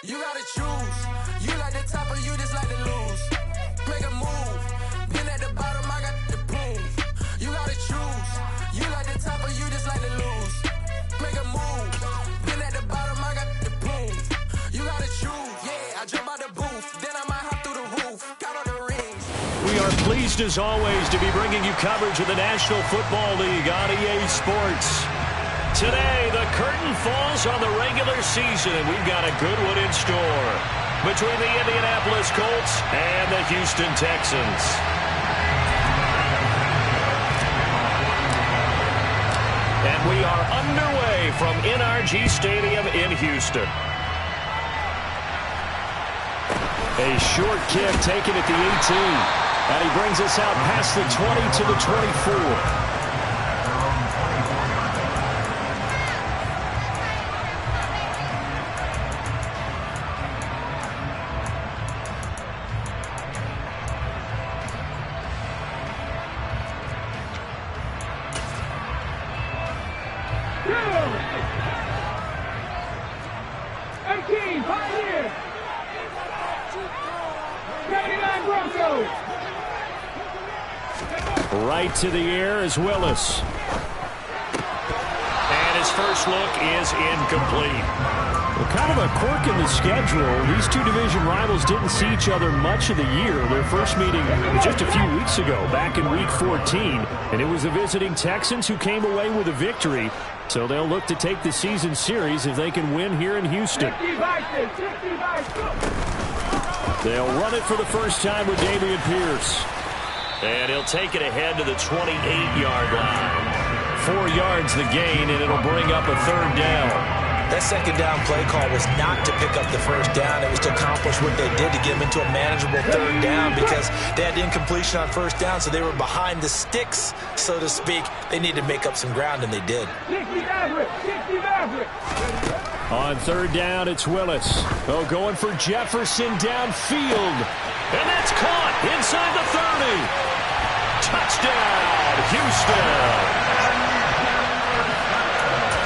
You gotta choose. You like the top or you just like to lose. Make a move. Been at the bottom, I got the prove. You gotta choose. You like the top or you just like to lose. Make a move. Been at the bottom, I got the prove. You gotta choose. Yeah, I jump out the booth. Then I might hop through the roof. Count on the rings. We are pleased as always to be bringing you coverage of the National Football League on EA Sports. Today, the curtain falls on the regular season, and we've got a good one in store between the Indianapolis Colts and the Houston Texans. And we are underway from NRG Stadium in Houston. A short kick taken at the 18, and he brings us out past the 20 to the 24. Right to the air is Willis. And his first look is incomplete. Well, kind of a quirk in the schedule. These two division rivals didn't see each other much of the year. Their first meeting was just a few weeks ago, back in Week 14. And it was the visiting Texans who came away with a victory. So they'll look to take the season series if they can win here in Houston. They'll run it for the first time with Dameon Pierce. And he'll take it ahead to the 28-yard line. 4 yards the gain, and it'll bring up a third down. That second down play call was not to pick up the first down. It was to accomplish what they did to get them into a manageable third down because they had incompletion on first down, so they were behind the sticks, so to speak. They needed to make up some ground, and they did. On third down, it's Willis. Oh, going for Jefferson downfield. And that's caught inside the 30. Touchdown, Houston.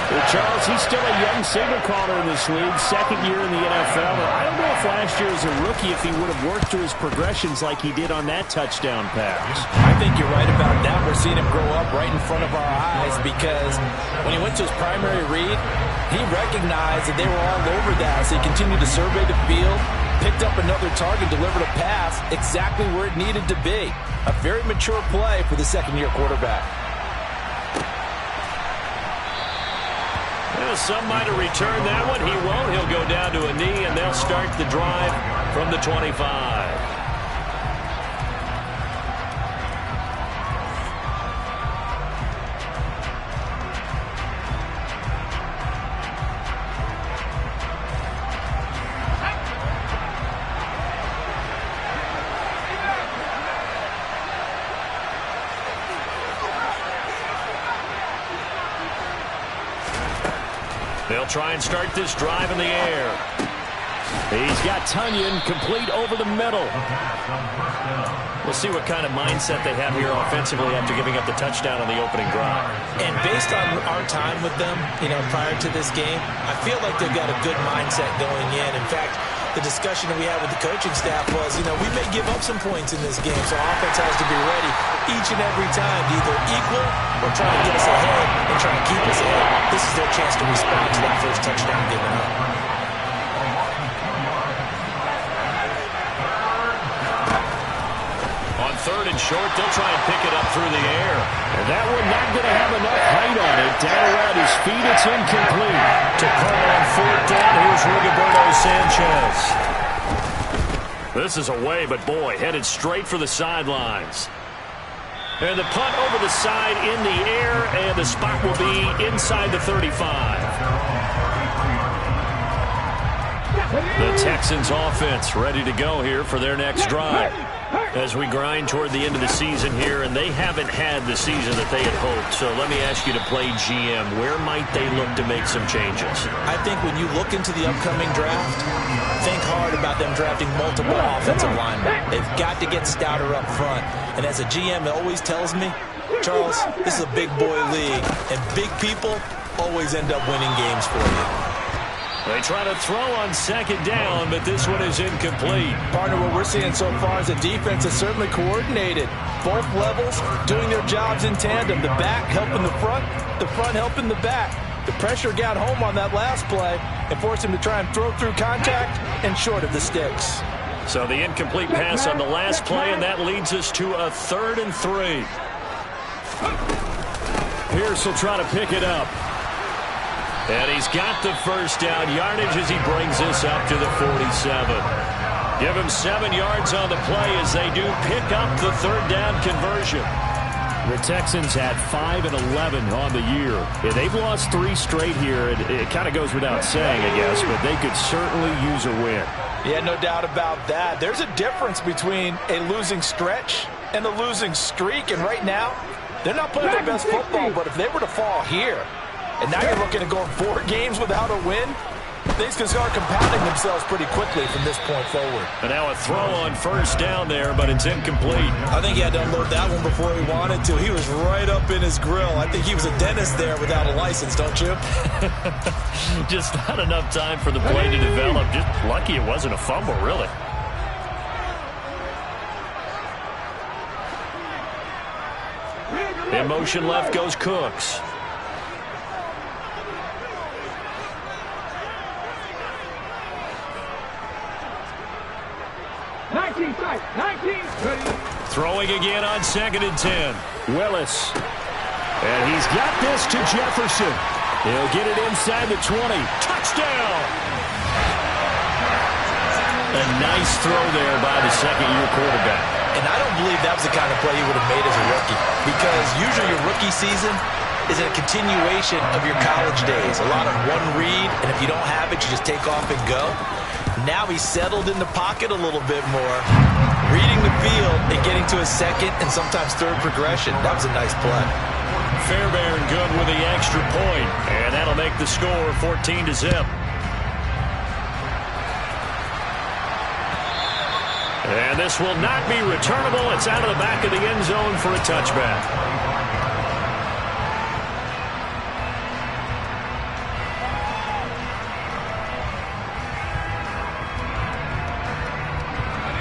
Well, Charles, he's still a young signal caller in this league, second year in the NFL. And I don't know if last year as a rookie if he would have worked through his progressions like he did on that touchdown pass. I think you're right about that. We're seeing him grow up right in front of our eyes because when he went to his primary read, he recognized that they were all over that. So he continued to survey the field, picked up another target, delivered a pass exactly where it needed to be. A very mature play for the second-year quarterback. Well, some might have returned that one. He won't. He'll go down to a knee, and they'll start the drive from the 25. They'll try and start this drive in the air. He's got Tunyon complete over the middle. We'll see what kind of mindset they have here offensively after giving up the touchdown on the opening drive. And based on our time with them, prior to this game, I feel like they've got a good mindset going in. In fact, the discussion that we had with the coaching staff was, we may give up some points in this game, so offense has to be ready each and every time to either equal or try to get us ahead and try to keep us ahead. This is their chance to respond to that first touchdown given up. On third and short, they'll try and pick it up through the air. And that one not going to have enough height on it. Down around his feet, it's incomplete. To call on fourth down, here's Rigoberto Sanchez. This is away, but boy, headed straight for the sidelines. And the punt over the side in the air, and the spot will be inside the 35. The Texans offense ready to go here for their next drive. As we grind toward the end of the season here, and they haven't had the season that they had hoped. So let me ask you to play GM. Where might they look to make some changes? I think when you look into the upcoming draft, think hard about them drafting multiple offensive linemen. They've got to get stouter up front. And as a GM always tells me, Charles, this is a big boy league, and big people always end up winning games for you. They try to throw on second down, but this one is incomplete. Partner, what we're seeing so far is the defense is certainly coordinated. Both levels doing their jobs in tandem. The back helping the front helping the back. The pressure got home on that last play and forced him to try and throw through contact and short of the sticks. So the incomplete pass on the last play, and that leads us to a 3rd and 3. Pierce will try to pick it up. And he's got the first down yardage as he brings this up to the 47. Give him 7 yards on the play as they do pick up the 3rd down conversion. The Texans had 5 and 11 on the year. Yeah, they've lost 3 straight here. It kind of goes without saying, I guess, but they could certainly use a win. Yeah, no doubt about that. There's a difference between a losing stretch and a losing streak, and right now, they're not playing their best football, but if they were to fall here, and now you're looking at going 4 games without a win, things can start compounding themselves pretty quickly from this point forward. And now a throw on first down there, but it's incomplete. I think he had to unload that one before he wanted to. He was right up in his grill. I think he was a dentist there without a license, don't you? Just not enough time for the play to develop. Just lucky it wasn't a fumble, really. In motion left goes Cooks. Throwing again on 2nd and 10. Willis. And he's got this to Jefferson. He'll get it inside the 20. Touchdown! A nice throw there by the second-year quarterback. And I don't believe that was the kind of play he would have made as a rookie, because usually your rookie season is a continuation of your college days. A lot of one read, and if you don't have it, you just take off and go. Now he's settled in the pocket a little bit more, reading the field and getting to a second and sometimes third progression. That was a nice play. Fairbairn good with the extra point, and that'll make the score 14-0. And this will not be returnable. It's out of the back of the end zone for a touchback.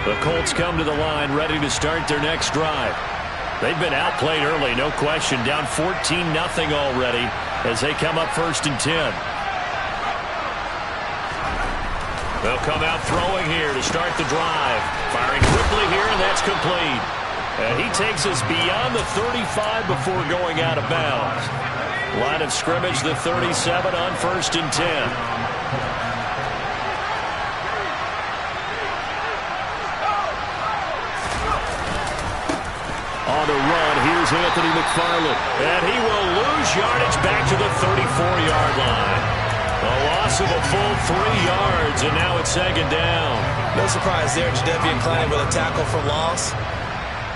The Colts come to the line ready to start their next drive. They've been outplayed early, no question. Down 14-0 already as they come up 1st and 10. They'll come out throwing here to start the drive. Firing quickly here, and that's complete. And he takes us beyond the 35 before going out of bounds. Line of scrimmage, the 37 on 1st and 10. On the run, here's Anthony McFarland. And he will lose yardage back to the 34-yard line. A loss of a full 3 yards, and now it's 2nd down. No surprise there, Jadeveon Clowney with a tackle for loss.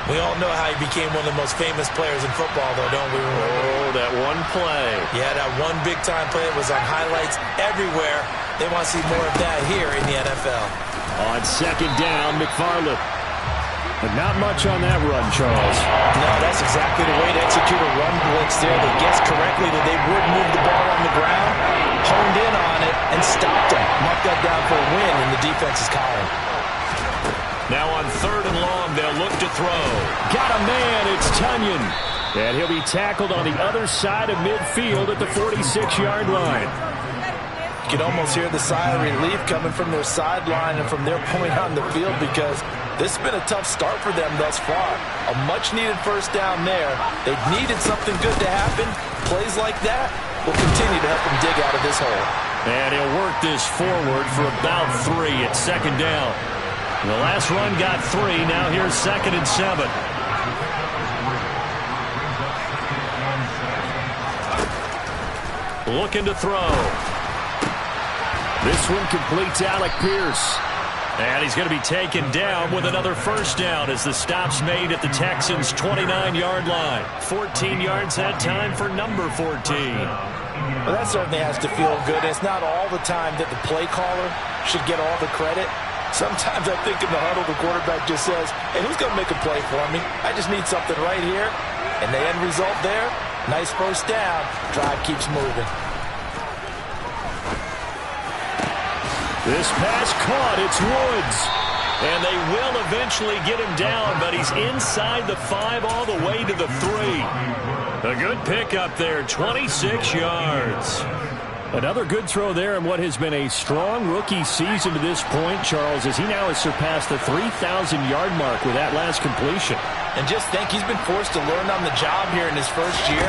We all know how he became one of the most famous players in football, though, don't we? Oh, that one play. Yeah, that one big-time play was on highlights everywhere. They want to see more of that here in the NFL. On 2nd down, McFarland. But not much on that run, Charles. No, that's exactly the way to execute a run blitz there. They guessed correctly that they would move the ball on the ground, honed in on it, and stopped them. Marked that down for a win in the defense's column. Now on 3rd and long, they'll look to throw. Got a man, it's Tunyon. And he'll be tackled on the other side of midfield at the 46-yard line. You can almost hear the sigh of relief coming from their sideline and from their point on the field, because this has been a tough start for them thus far. A much-needed first down there. They've needed something good to happen. Plays like that will continue to help them dig out of this hole. And he'll work this forward for about 3 at 2nd down. The last run got 3. Now here's 2nd and 7. Looking to throw. This one completes Alec Pierce. And he's going to be taken down with another first down as the stop's made at the Texans' 29-yard line. 14 yards that time for number 14. Well, that certainly has to feel good. It's not all the time that the play caller should get all the credit. Sometimes I think in the huddle, the quarterback just says, hey, who's going to make a play for me? I just need something right here. And the end result there, nice first down. Drive keeps moving. This pass caught. It's Woods. And they will eventually get him down, but he's inside the 5 all the way to the 3. A good pickup there, 26 yards. Another good throw there in what has been a strong rookie season to this point, Charles, as he now has surpassed the 3,000-yard mark with that last completion. And just think, he's been forced to learn on the job here in his first year.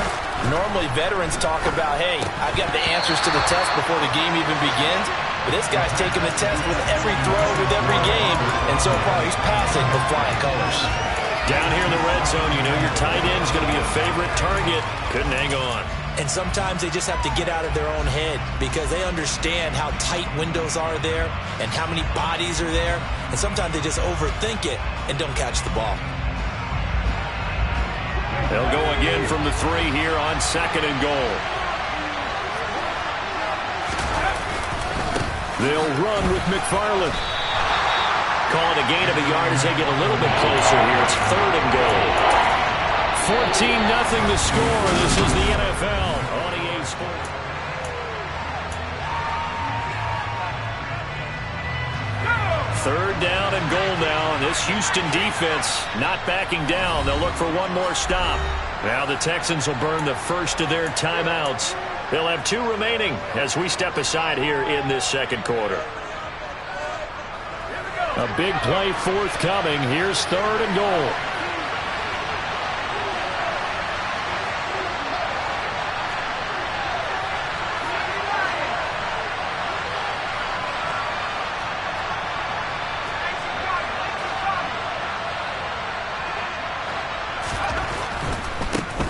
Normally, veterans talk about, hey, I've got the answers to the test before the game even begins. But this guy's taking the test with every throw, with every game. And so far, he's passing with flying colors. Down here in the red zone, you know your tight end's going to be a favorite target. Couldn't hang on. And sometimes they just have to get out of their own head because they understand how tight windows are there and how many bodies are there. And sometimes they just overthink it and don't catch the ball. They'll go again from the 3 here on 2nd and goal. They'll run with McFarland. Call it a gain of a yard as they get a little bit closer here. It's 3rd and goal. 14-0 the score. This is the NFL on EA Sports. Third down and goal now, and this Houston defense not backing down. They'll look for one more stop. Now the Texans will burn the first of their timeouts. They'll have 2 remaining as we step aside here in this second quarter. A big play forthcoming. Here's 3rd and goal.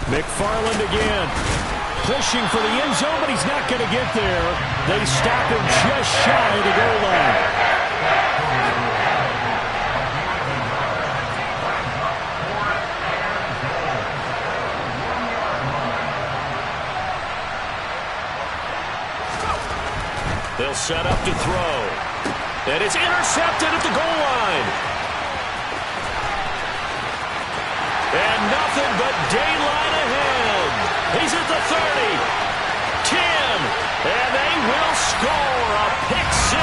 McFarland again. Pushing for the end zone, but he's not going to get there. They stop him just shy of the goal line. They'll set up to throw. And it's intercepted at the goal line. And nothing but daylight ahead. He's at the 30. 10. And they will score a pick 6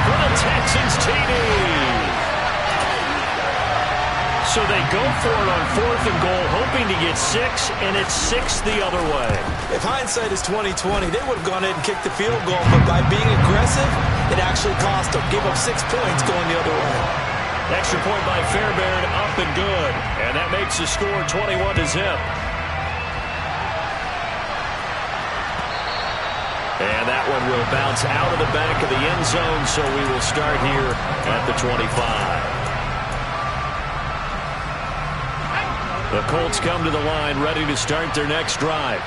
for the Texans TD. So they go for it on 4th and goal, hoping to get 6, and it's 6 the other way. If hindsight is 20/20, they would have gone ahead and kicked the field goal, but by being aggressive, it actually cost them. Gave up 6 points going the other way. Extra point by Fairbairn, up and good. And that makes the score 21-0. And that one will bounce out of the back of the end zone, so we will start here at the 25. The Colts come to the line, ready to start their next drive.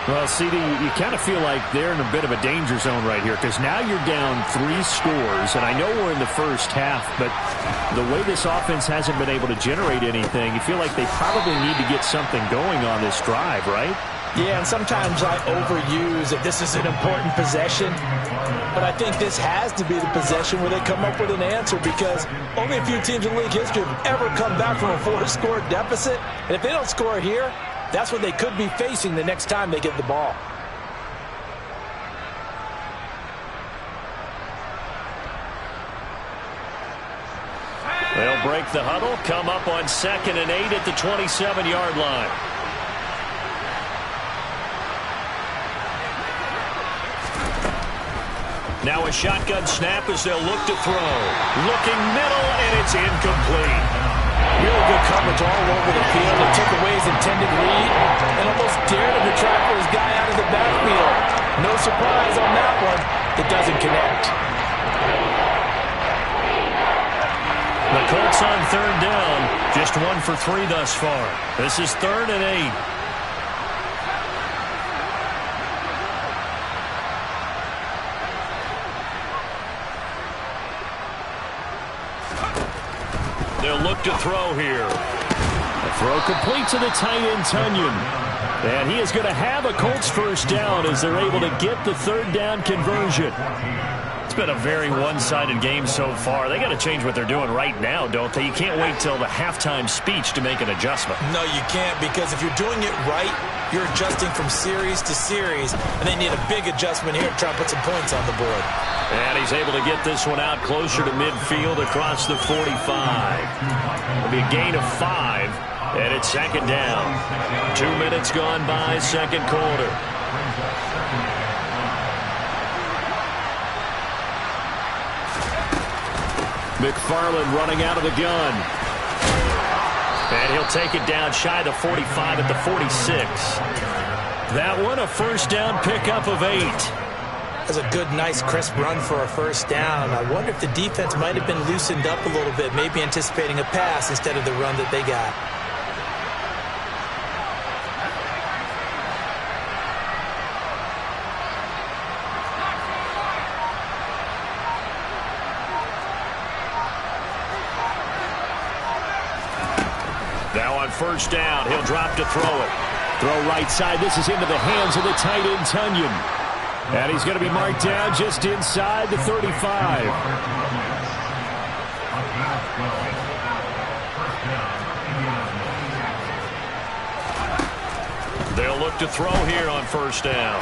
Well, CD, you kind of feel like they're in a bit of a danger zone right here because now you're down 3 scores, and I know we're in the first half, but the way this offense hasn't been able to generate anything, you feel like they probably need to get something going on this drive, right? Yeah, and sometimes I overuse that this is an important possession, but I think this has to be the possession where they come up with an answer because only a few teams in league history have ever come back from a 4-score deficit, and if they don't score here, that's what they could be facing the next time they get the ball. They'll break the huddle, come up on 2nd and 8 at the 27-yard line. Now a shotgun snap as they'll look to throw. Looking middle, and it's incomplete. Really good coverage all over the field. It took away his intended read and almost dared him to tackle his guy out of the backfield. No surprise on that one. It doesn't connect. The Colts on 3rd down. Just 1 for 3 thus far. This is 3rd and 8. They'll look to throw here. The throw complete to the tight end, Tunyon. And he is going to have a Colts first down as they're able to get the 3rd down conversion. It's been a very one-sided game so far. They got to change what they're doing right now, don't they? You can't wait till the halftime speech to make an adjustment. No, you can't, because if you're doing it right, you're adjusting from series to series, and they need a big adjustment here to try and put some points on the board. And he's able to get this one out closer to midfield across the 45. It'll be a gain of 5, and it's second down. 2 minutes gone by, second quarter. McFarland running out of the gun. And he'll take it down shy of the 45 at the 46. That one, a first down pickup of 8. That's a good, nice, crisp run for a first down. I wonder if the defense might have been loosened up a little bit, maybe anticipating a pass instead of the run that they got. Now on first down, he'll drop to throw it. Throw right side. This is into the hands of the tight end, Tunyon. And he's going to be marked down just inside the 35. They'll look to throw here on first down.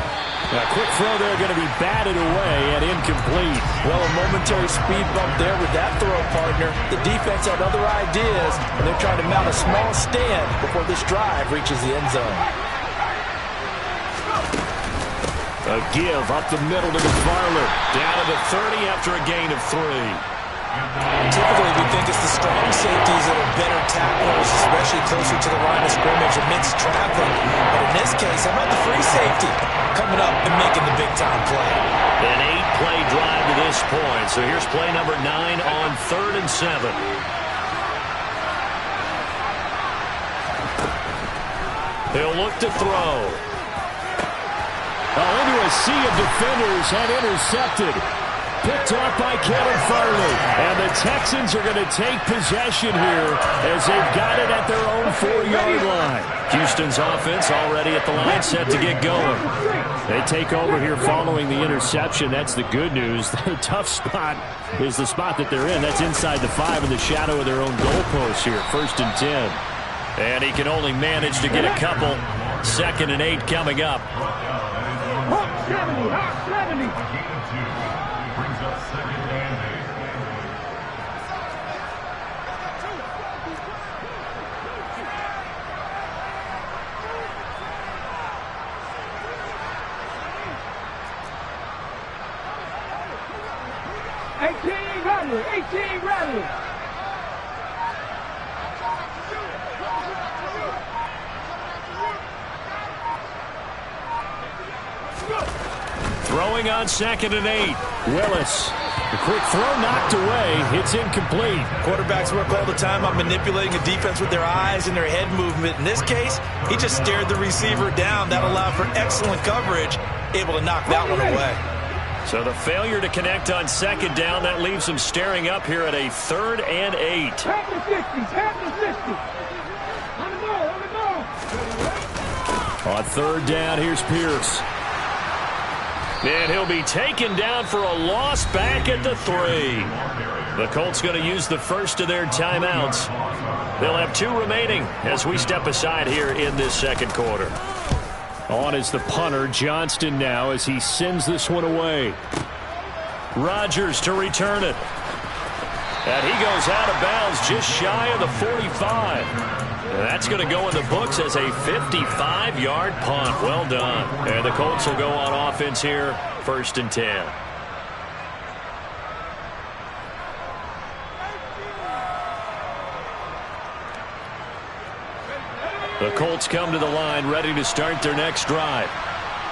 A quick throw there, going to be batted away and incomplete. Well, a momentary speed bump there with that throw, partner. The defense had other ideas, and they're trying to mount a small stand before this drive reaches the end zone. A give up the middle to McFarland. Down to the 30 after a gain of 3. Typically, we think it's the strong safeties that are better tacklers, especially closer to the line of scrimmage amidst traffic. But in this case, how about the free safety coming up and making the big-time play? An 8-play drive to this point. So here's play number 9 on 3rd and 7. He'll look to throw. Into a sea of defenders and intercepted. Picked off by Kevin Farley. And the Texans are going to take possession here as they've got it at their own 4-yard line. Houston's offense already at the line, set to get going. They take over here following the interception. That's the good news. The tough spot is the spot that they're in. That's inside the 5 in the shadow of their own goalpost here. 1st and 10. And he can only manage to get a couple. 2nd and 8 coming up. 70. Brings up 2nd and 18 Rattler. Throwing on 2nd and 8. Willis. The quick throw knocked away. It's incomplete. Quarterbacks work all the time on manipulating a defense with their eyes and their head movement. In this case, he just stared the receiver down. That allowed for excellent coverage, able to knock that one away. So the failure to connect on 2nd down, that leaves him staring up here at a 3rd and 8. Half the 60. On 3rd down, here's Pierce. And he'll be taken down for a loss back at the 3. The Colts going to use the first of their timeouts. They'll have 2 remaining as we step aside here in this 2nd quarter. On is the punter, Johnston now, as he sends this one away. Rodgers to return it. And he goes out of bounds just shy of the 45. And that's going to go in the books as a 55-yard punt. Well done. And the Colts will go on offense here, 1st and 10. The Colts come to the line ready to start their next drive.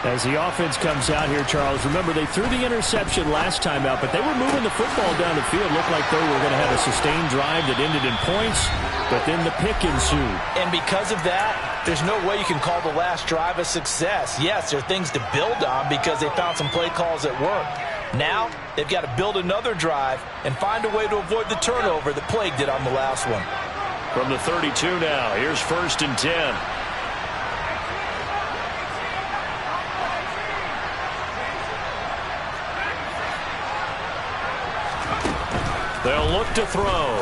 As the offense comes out here, Charles, remember they threw the interception last time out, but they were moving the football down the field. Looked like they were going to have a sustained drive that ended in points, but then the pick ensued. And because of that, there's no way you can call the last drive a success. Yes, there are things to build on because they found some play calls that worked. Now, they've got to build another drive and find a way to avoid the turnover that plagued it on the last one. From the 32 now, here's 1st and 10. They'll look to throw.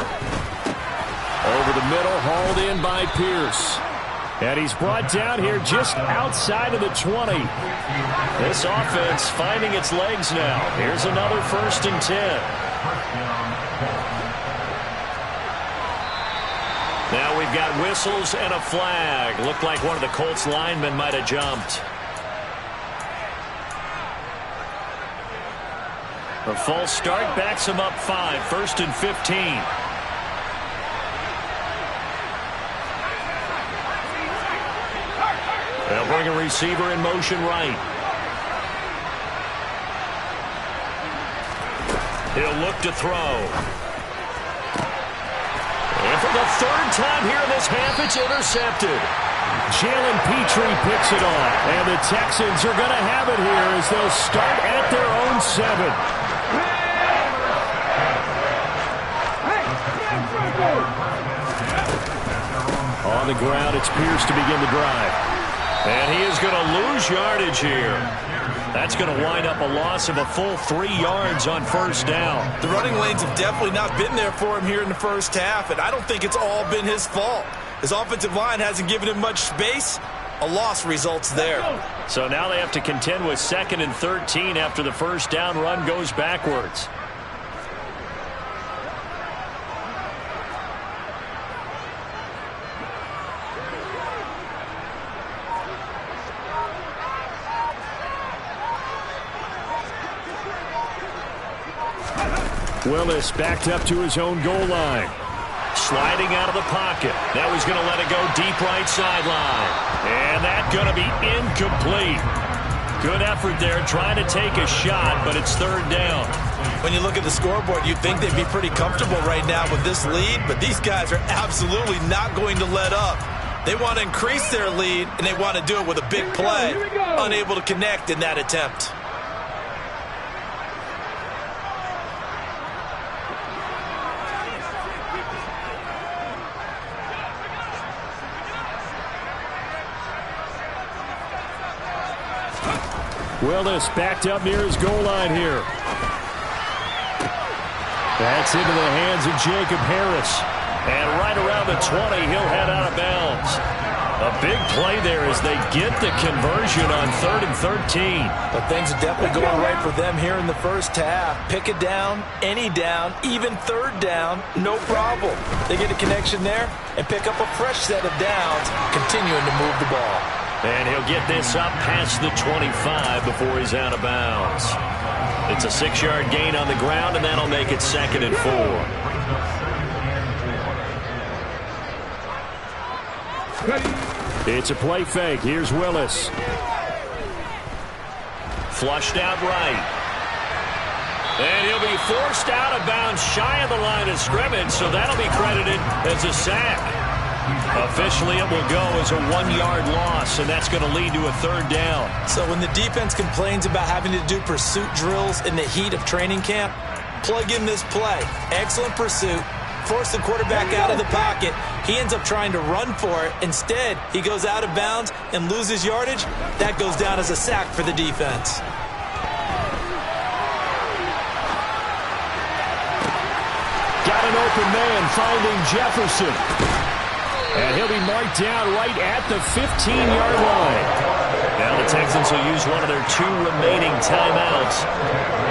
Over the middle, hauled in by Pierce. And he's brought down here just outside of the 20. This offense finding its legs now. Here's another 1st and 10. Now we've got whistles and a flag. Looked like one of the Colts linemen might have jumped. A false start backs him up 5. 1st and 15. They'll bring a receiver in motion right. He'll look to throw. And for the 3rd time here in this half, it's intercepted. Jalen Petrie picks it off. And the Texans are going to have it here as they'll start at their own 7. On the ground, it's Pierce to begin the drive. And he is going to lose yardage here. That's going to wind up a loss of a full 3 yards on 1st down. The running lanes have definitely not been there for him here in the first half, and I don't think it's all been his fault. His offensive line hasn't given him much space. A loss results there. So now they have to contend with 2nd and 13 after the 1st down run goes backwards. Willis backed up to his own goal line. Sliding out of the pocket. Now he's going to let it go deep right sideline. And that's going to be incomplete. Good effort there trying to take a shot, but it's 3rd down. When you look at the scoreboard, you'd think they'd be pretty comfortable right now with this lead, but these guys are absolutely not going to let up. They want to increase their lead, and they want to do it with a big play. Unable to connect in that attempt. Willis backed up near his goal line here. That's into the hands of Jacob Harris. And right around the 20, he'll head out of bounds. A big play there as they get the conversion on 3rd and 13. But things are definitely going right for them here in the first half. Pick it down, any down, even 3rd down, no problem. They get a connection there and pick up a fresh set of downs, continuing to move the ball. And he'll get this up past the 25 before he's out of bounds. It's a 6-yard gain on the ground, and that'll make it 2nd and 4. It's a play fake. Here's Willis. Flushed out right. And he'll be forced out of bounds shy of the line of scrimmage, so that'll be credited as a sack. Officially, it will go as a 1-yard loss, and that's going to lead to a 3rd down. So when the defense complains about having to do pursuit drills in the heat of training camp, plug in this play. Excellent pursuit. Force the quarterback out of the pocket. He ends up trying to run for it. Instead, he goes out of bounds and loses yardage. That goes down as a sack for the defense. Got an open man finding Jefferson. And he'll be marked down right at the 15-yard line. Now the Texans will use one of their 2 remaining timeouts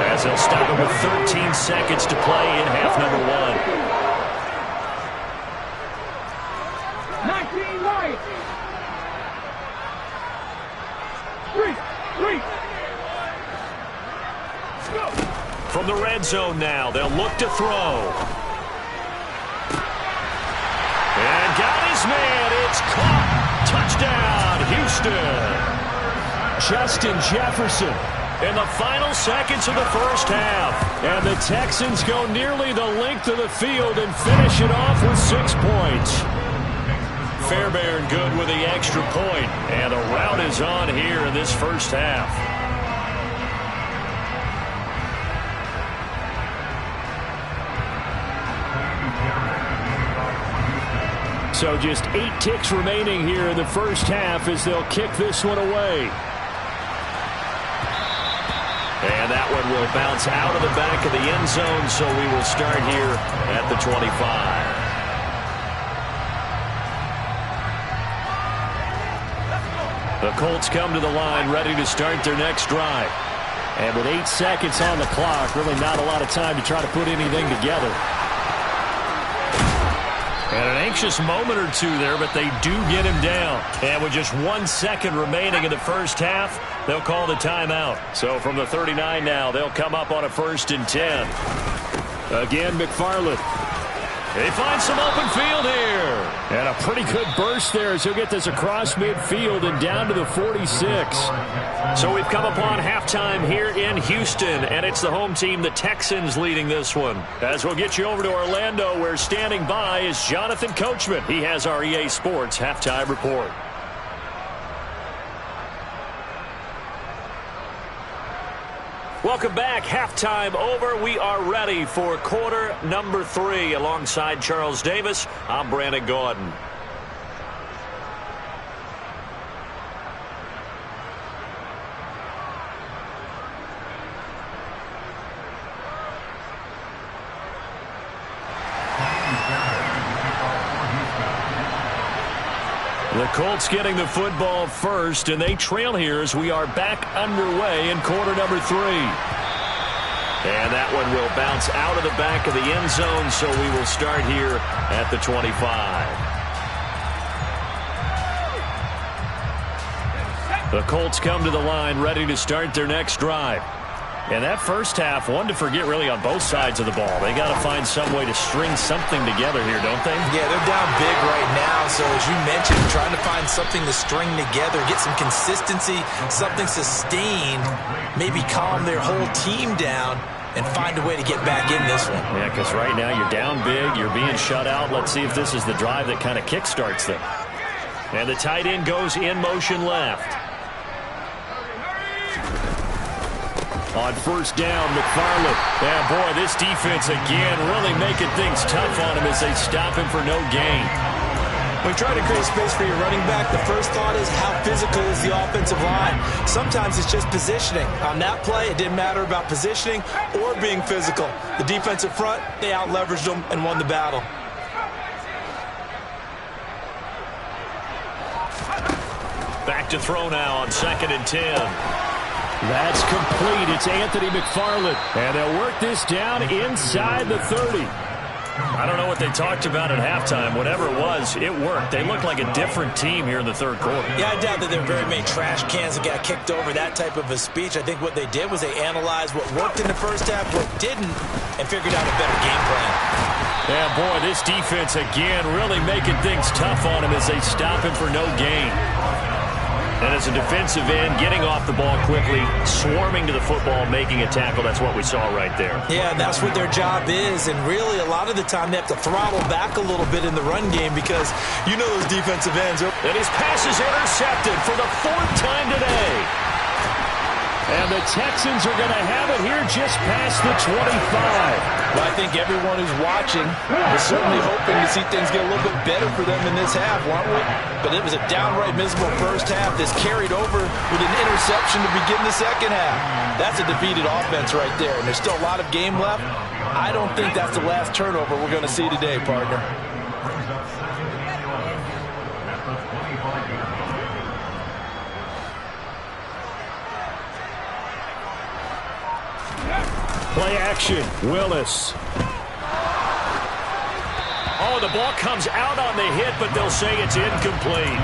as they'll stop it with 13 seconds to play in half number 19 right. 3. From the red zone now, they'll look to throw. And got his man. It's caught. Touchdown, Houston. Justin Jefferson in the final seconds of the first half. And the Texans go nearly the length of the field and finish it off with 6 points. Fairbairn good with the extra point. And the rout is on here in this first half. So just 8 ticks remaining here in the first half as they'll kick this one away. And that one will bounce out of the back of the end zone, so we will start here at the 25. The Colts come to the line ready to start their next drive. And with 8 seconds on the clock, really not a lot of time to try to put anything together. And an anxious moment or two there, but they do get him down. And with just 1 second remaining in the first half, they'll call the timeout. So from the 39 now, they'll come up on a 1st and 10. Again, McFarland. They find some open field here. And a pretty good burst there as he'll get this across midfield and down to the 46. So we've come upon halftime here in Houston, and it's the home team, the Texans, leading this one. As we'll get you over to Orlando, where standing by is Jonathan Coachman. He has our EA Sports halftime report. Welcome back. Halftime over. We are ready for quarter number 3. Alongside Charles Davis, I'm Brandon Gaudin. The Colts getting the football first, and they trail here as we are back underway in quarter number 3. And that one will bounce out of the back of the end zone, so we will start here at the 25. The Colts come to the line ready to start their next drive. And that first half, one to forget really on both sides of the ball. They got to find some way to string something together here, don't they? Yeah, they're down big right now. So as you mentioned, trying to find something to string together, get some consistency, something sustained, maybe calm their whole team down and find a way to get back in this one. Yeah, because right now you're down big, you're being shut out. Let's see if this is the drive that kind of kickstarts them. And the tight end goes in motion left. On first down, McFarland. Yeah, boy, this defense again really making things tough on him as they stop him for no gain. When you try to create space for your running back, the first thought is how physical is the offensive line. Sometimes it's just positioning. On that play, it didn't matter about positioning or being physical. The defensive front, they out-leveraged them and won the battle. Back to throw now on 2nd and 10. That's complete. It's Anthony McFarland. And they'll work this down inside the 30. I don't know what they talked about at halftime. Whatever it was, it worked. They look like a different team here in the third quarter. Yeah, I doubt that there were very many trash cans that got kicked over, that type of a speech. I think what they did was they analyzed what worked in the first half, what didn't, and figured out a better game plan. Yeah, boy, this defense again really making things tough on him as they stop him for no gain. And as a defensive end, getting off the ball quickly, swarming to the football, making a tackle. That's what we saw right there. Yeah, that's what their job is. And really, a lot of the time, they have to throttle back a little bit in the run game because you know those defensive ends. And his pass is intercepted for the 4th time today. And the Texans are going to have it here just past the 25. Well, I think everyone who's watching is certainly hoping to see things get a little bit better for them in this half, aren't we? But it was a downright miserable first half that's carried over with an interception to begin the second half. That's a defeated offense right there, and there's still a lot of game left. I don't think that's the last turnover we're going to see today, partner. Play action, Willis. Oh, the ball comes out on the hit, but they'll say it's incomplete.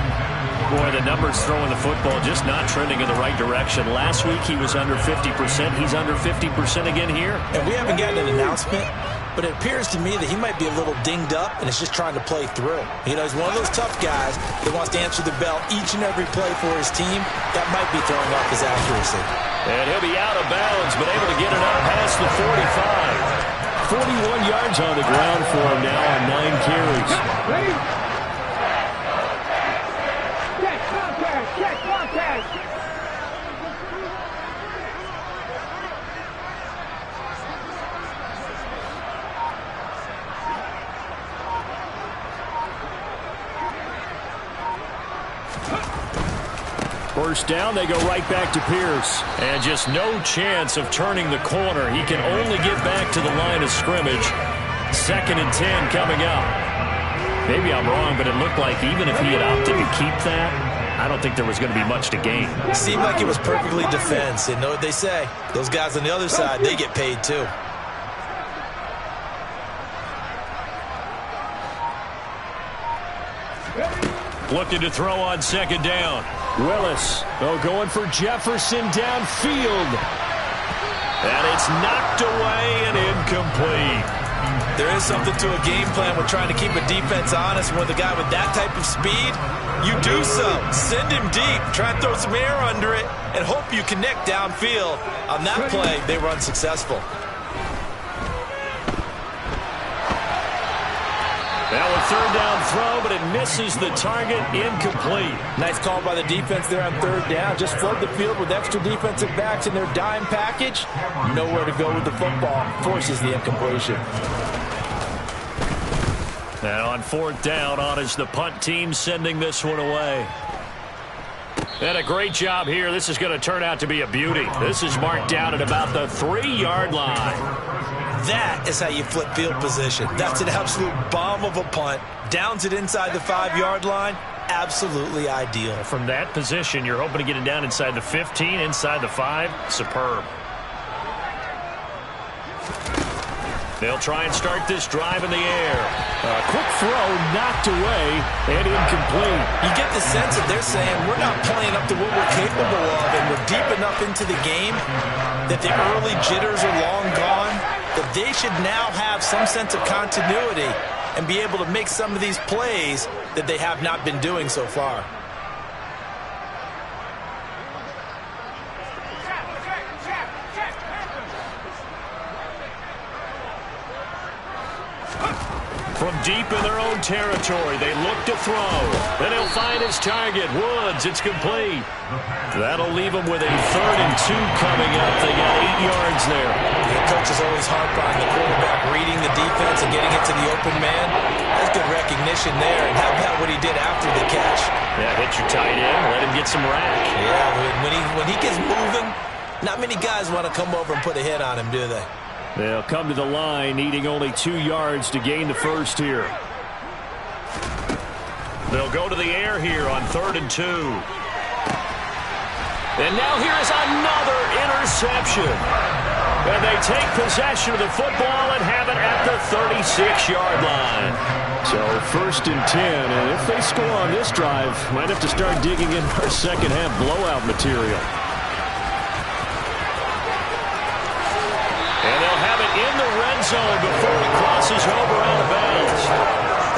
Boy, the numbers throwing the football just not trending in the right direction. Last week he was under 50%. He's under 50% again here. And we haven't gotten an announcement, but it appears to me that he might be a little dinged up and is just trying to play through. You know, he's one of those tough guys that wants to answer the bell each and every play for his team. That might be throwing off his accuracy. And he'll be out of bounds, but able to get it up past the 45. 41 yards on the ground for him now on 9 carries. Ready? Check contact! Check contact! First down, they go right back to Pierce. And just no chance of turning the corner. He can only get back to the line of scrimmage. 2nd and 10 coming up. Maybe I'm wrong, but it looked like even if he had opted to keep that, I don't think there was going to be much to gain. It seemed like it was perfectly defense. And know what they say. Those guys on the other side, they get paid too. Looking to throw on second down. Willis, going for Jefferson downfield. And it's knocked away and incomplete. There is something to a game plan with trying to keep a defense honest. With a guy with that type of speed, you do so. Send him deep, try and throw some air under it, and hope you connect downfield. On that play, they were unsuccessful. Now a third down throw, but it misses the target, incomplete. Nice call by the defense there on third down. Just flood the field with extra defensive backs in their dime package. Nowhere to go with the football. Forces the incompletion. And on fourth down, on is the punt team sending this one away. And a great job here. This is going to turn out to be a beauty. This is marked down at about the 3-yard line. That is how you flip field position. That's an absolute bomb of a punt. Downs it inside the 5-yard line. Absolutely ideal. From that position, you're hoping to get it down inside the 15, inside the 5. Superb. They'll try and start this drive in the air. A quick throw knocked away and incomplete. You get the sense that they're saying we're not playing up to what we're capable of, and we're deep enough into the game that the early jitters are long gone, that they should now have some sense of continuity and be able to make some of these plays that they have not been doing so far. From deep in their own territory, they look to throw. Then he'll find his target, Woods. It's complete. That'll leave him with a 3rd and 2 coming up. They got 8 yards there. The coach is always harp on the quarterback reading the defense and getting it to the open man. That's good recognition there. And how about what he did after the catch? Yeah, hit your tight end, let him get some rack. Yeah, when he gets moving, not many guys want to come over and put a hit on him, do they? They'll come to the line, needing only 2 yards to gain the first here. They'll go to the air here on 3rd and 2. And now here's another interception. And they take possession of the football and have it at the 36-yard line. So 1st and 10, and if they score on this drive, might have to start digging in our second half blowout material. And they'll have it in the red zone before it crosses over out of bounds.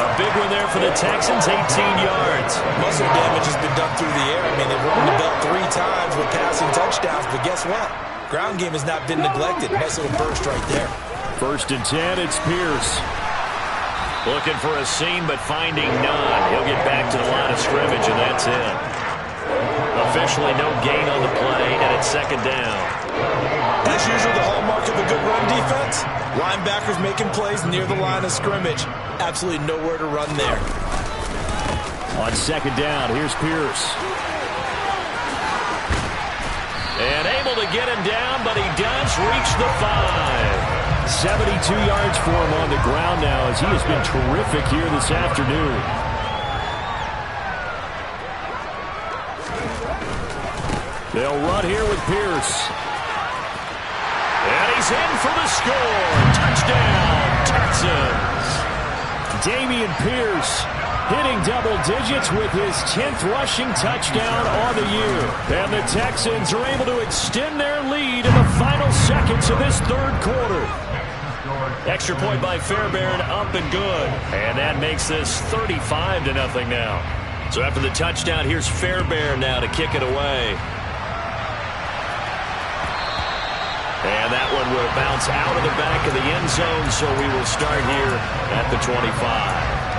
A big one there for the Texans, 18 yards. Muscle damage has been done through the air. I mean, they've run the belt 3 times with passing touchdowns, but guess what? Ground game has not been neglected. Nice little burst right there. 1st and 10, it's Pierce. Looking for a seam, but finding none. He'll get back to the line of scrimmage, and that's it. Officially no gain on the play, and it's 2nd down. As usual, the hallmark of a good run defense, linebackers making plays near the line of scrimmage. Absolutely nowhere to run there. On 2nd down, here's Pierce. And able to get him down, but he does reach the 5. 72 yards for him on the ground now, as he has been terrific here this afternoon. They'll run here with Pierce. And he's in for the score. Touchdown, Texans. Dameon Pierce hitting double digits with his 10th rushing touchdown on the year. And the Texans are able to extend their lead in the final seconds of this 3rd quarter. Extra point by Fairbairn, up and good. And that makes this 35-0 now. So after the touchdown, here's Fairbairn now to kick it away. And that one will bounce out of the back of the end zone, so we will start here at the 25.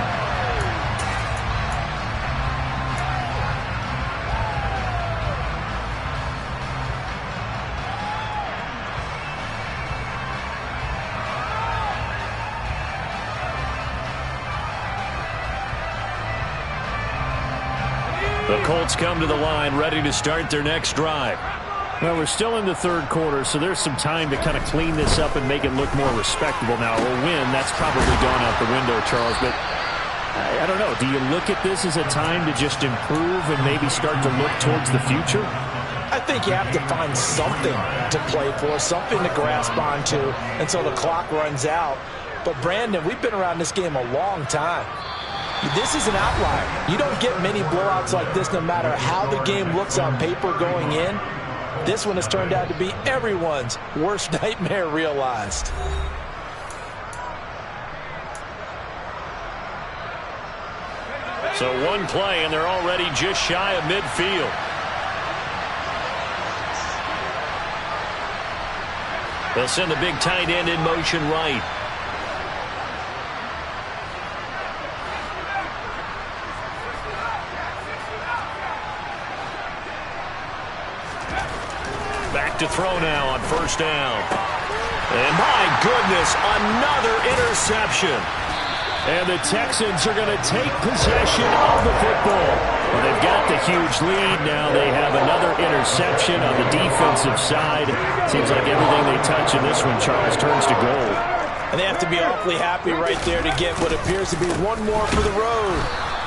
The Colts come to the line, ready to start their next drive. Well, we're still in the 3rd quarter, so there's some time to kind of clean this up and make it look more respectable now. A win, that's probably gone out the window, Charles. But I don't know. Do you look at this as a time to just improve and maybe start to look towards the future? I think you have to find something to play for, something to grasp onto until the clock runs out. But, Brandon, we've been around this game a long time. This is an outlier. You don't get many blowouts like this no matter how the game looks on paper going in. This one has turned out to be everyone's worst nightmare realized. So one play, and they're already just shy of midfield. They'll send the big tight end in motion right. Back to throw now on first down. And my goodness, another interception. And the Texans are going to take possession of the football. Well, they've got the huge lead. Now they have another interception on the defensive side. Seems like everything they touch in this one, Charles, turns to gold. And they have to be awfully happy right there to get what appears to be one more for the road.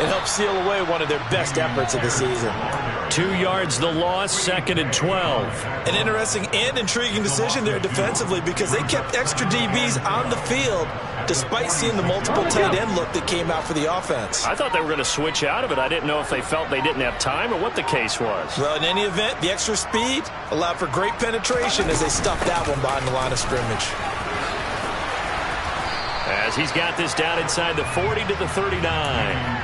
It helps seal away one of their best efforts of the season. 2 yards the loss, 2nd and 12. An interesting and intriguing decision there defensively because they kept extra DBs on the field despite seeing the multiple tight end look that came out for the offense. I thought they were going to switch out of it. I didn't know if they felt they didn't have time or what the case was. Well, in any event, the extra speed allowed for great penetration as they stuffed that one behind the line of scrimmage. As he's got this down inside the 40 to the 39.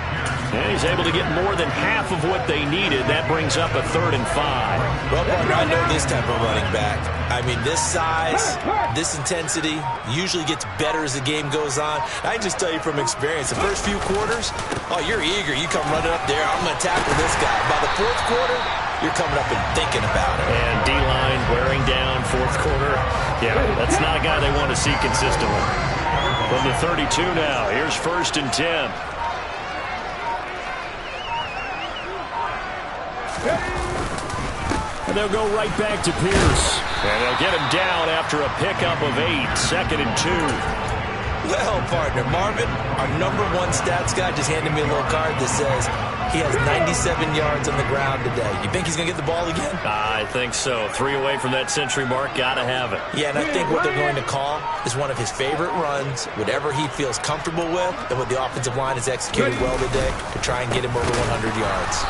And he's able to get more than half of what they needed. That brings up a 3rd and 5. Well, partner, I know this type of running back. I mean, this size, this intensity usually gets better as the game goes on. I can just tell you from experience, the first few quarters, oh, you're eager. You come running up there. I'm going to tackle this guy. By the 4th quarter, you're coming up and thinking about it. And D-line wearing down 4th quarter. Yeah, that's not a guy they want to see consistently. From the 32 now, here's 1st and 10. And they'll go right back to Pierce. And they'll get him down after a pickup of 8, 2nd and 2. Well, partner, Marvin, our #1 stats guy just handed me a little card that says he has 97 yards on the ground today. You think he's going to get the ball again? I think so. 3 away from that century mark. Got to have it. Yeah, and I think what they're going to call is one of his favorite runs, whatever he feels comfortable with, and what the offensive line has executed well today to try and get him over 100 yards.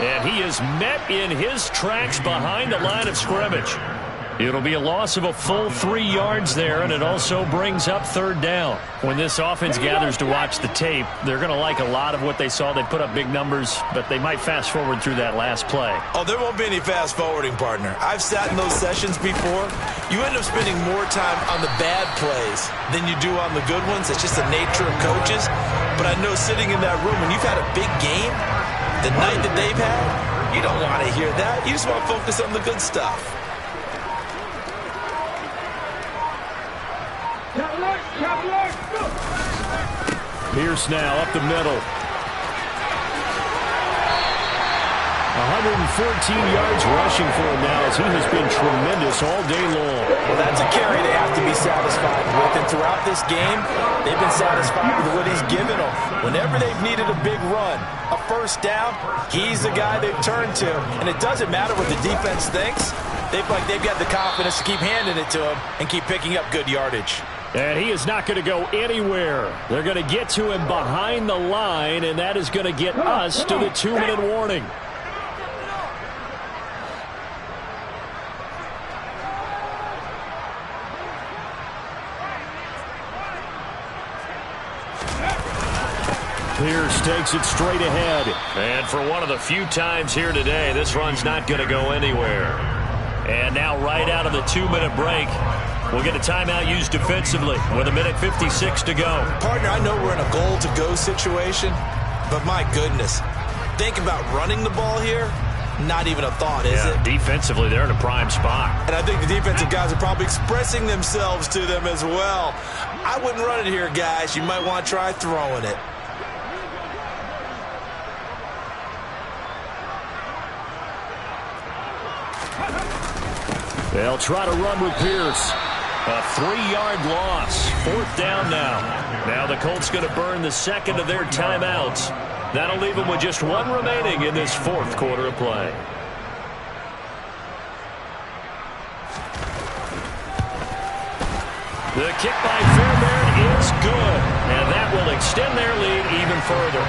And he is met in his tracks behind the line of scrimmage. It'll be a loss of a full 3 yards there, and it also brings up 3rd down. When this offense gathers to watch the tape, they're going to like a lot of what they saw. They put up big numbers, but they might fast forward through that last play. Oh, there won't be any fast forwarding, partner. I've sat in those sessions before. You end up spending more time on the bad plays than you do on the good ones. It's just the nature of coaches. But I know sitting in that room, when you've had a big game, the night that they've had, you don't want to hear that. You just want to focus on the good stuff. Pierce now up the middle. 114 yards rushing for him now as he has been tremendous all day long. Well, that's a carry they have to be satisfied with. And throughout this game, they've been satisfied with what he's given them. Whenever they've needed a big run, a first down, he's the guy they've turned to. And it doesn't matter what the defense thinks. They've got the confidence to keep handing it to him and keep picking up good yardage. And he is not going to go anywhere. They're going to get to him behind the line, and that is going to get us to the 2-minute warning. Pierce takes it straight ahead. And for one of the few times here today, this run's not going to go anywhere. And now right out of the 2-minute break, we'll get a timeout used defensively with 1:56 to go. Partner, I know we're in a goal-to-go situation, but my goodness, think about running the ball here. Not even a thought, is it? Defensively, they're in a prime spot. And I think the defensive guys are probably expressing themselves to them as well. I wouldn't run it here, guys. You might want to try throwing it. They'll try to run with Pierce. A 3-yard loss. 4th down now. Now the Colts going to burn the second of their timeouts. That'll leave them with just one remaining in this 4th quarter of play. The kick by Fairbairn is good, and that will extend their lead even further.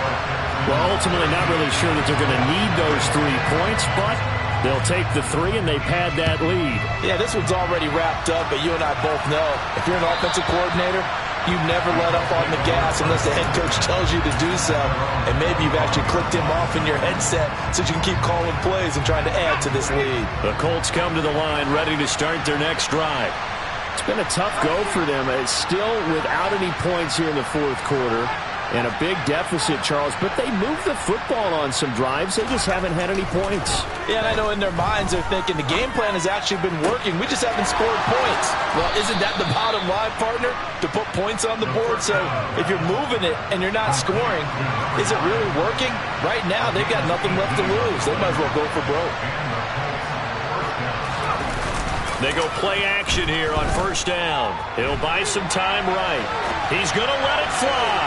Well, ultimately not really sure that they're going to need those 3 points, but they'll take the 3 and they pad that lead. Yeah, this one's already wrapped up, but you and I both know if you're an offensive coordinator, you never let up on the gas unless the head coach tells you to do so. And maybe you've actually clicked him off in your headset so you can keep calling plays and trying to add to this lead. The Colts come to the line ready to start their next drive. It's been a tough go for them. It's still without any points here in the 4th quarter and a big deficit, Charles. But they move the football on some drives. They just haven't had any points. Yeah, and I know in their minds they're thinking the game plan has actually been working. We just haven't scored points. Well, isn't that the bottom line, partner? To put points on the board? So if you're moving it and you're not scoring, is it really working? Right now, they've got nothing left to lose. They might as well go for broke. They go play action here on 1st down. He'll buy some time right. He's going to let it fly.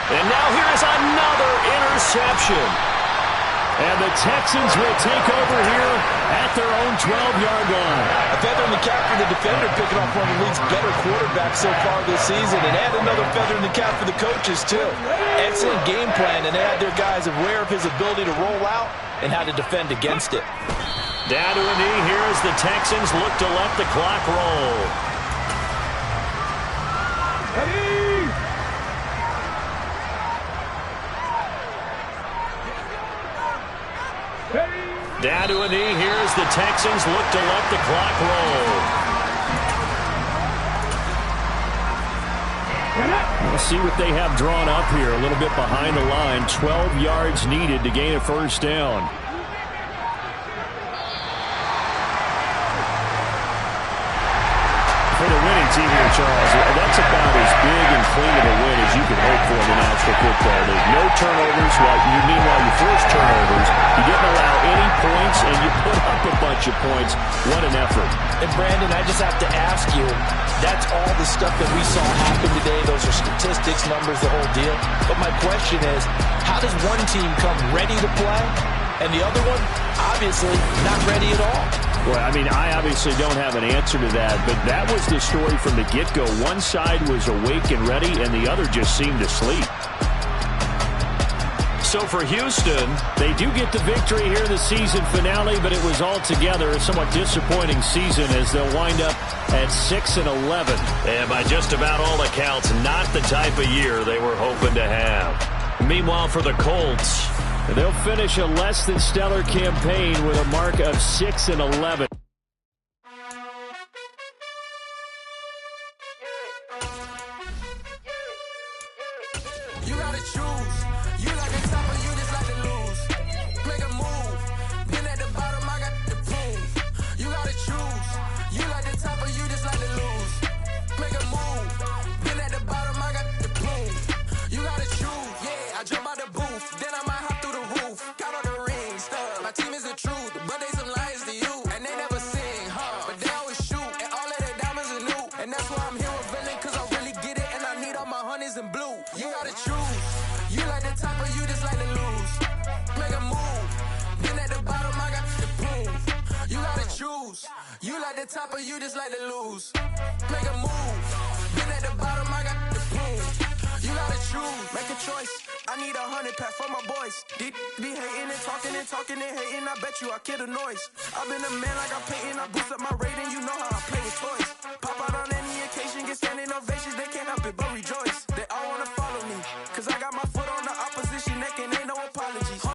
And now here's another interception. And the Texans will take over here at their own 12-yard line. A feather in the cap for the defender, picking off one of the league's better quarterbacks so far this season. And add another feather in the cap for the coaches, too. Excellent game plan, and they had their guys aware of his ability to roll out and how to defend against it. Down to a knee here as the Texans look to let the clock roll. Down to a knee here as the Texans look to let the clock roll. We'll see what they have drawn up here. A little bit behind the line. 12 yards needed to gain a 1st down. For the winning team here, Charles, that's about as big and clean of a win as you can hope for in the National Football League. No turnovers. Meanwhile, you force turnovers. You didn't allow any points, and you put up a bunch of points. What an effort. And, Brandon, I just have to ask you, that's all the stuff that we saw happen today. Those are statistics, numbers, the whole deal. But my question is, how does one team come ready to play, and the other one, obviously, not ready at all? Well, I mean, I obviously don't have an answer to that, but that was the story from the get-go. One side was awake and ready, and the other just seemed to sleep. So for Houston, they do get the victory here in the season finale, but it was altogether a somewhat disappointing season as they'll wind up at 6-11. And by just about all accounts, not the type of year they were hoping to have. Meanwhile, for the Colts, they'll finish a less than stellar campaign with a mark of 6-11. You gotta choose. You like the top or you just like to lose. Make a move. Been at the bottom, I got the proof. You gotta choose. You like the top or you just like to lose. Make a move. Been at the bottom, I got the proof. You gotta choose. Yeah, I jump out the booth. Then I might hop through the roof. Count on the rings. My team is the truth, but they some liars to you. And they never sing, but they always shoot. And all of their diamonds are new. And that's why I'm here with villain, cause I really get it. And I need all my honeys in blue. You gotta choose. You like the top or you just like to lose. Make a move. Been at the bottom, I got the proof. You gotta choose. You like the top or you just like to lose. Make a move. Been at the bottom, I got the proof. You gotta choose. Make a choice. I need 100 pack for my boys. Be hating and talking and hating. I bet you I kill the noise. I've been a man like I'm painting. I boost up my rating. You know how I play with toys. Pop out on any occasion, get standing ovations. They can't help it but rejoice.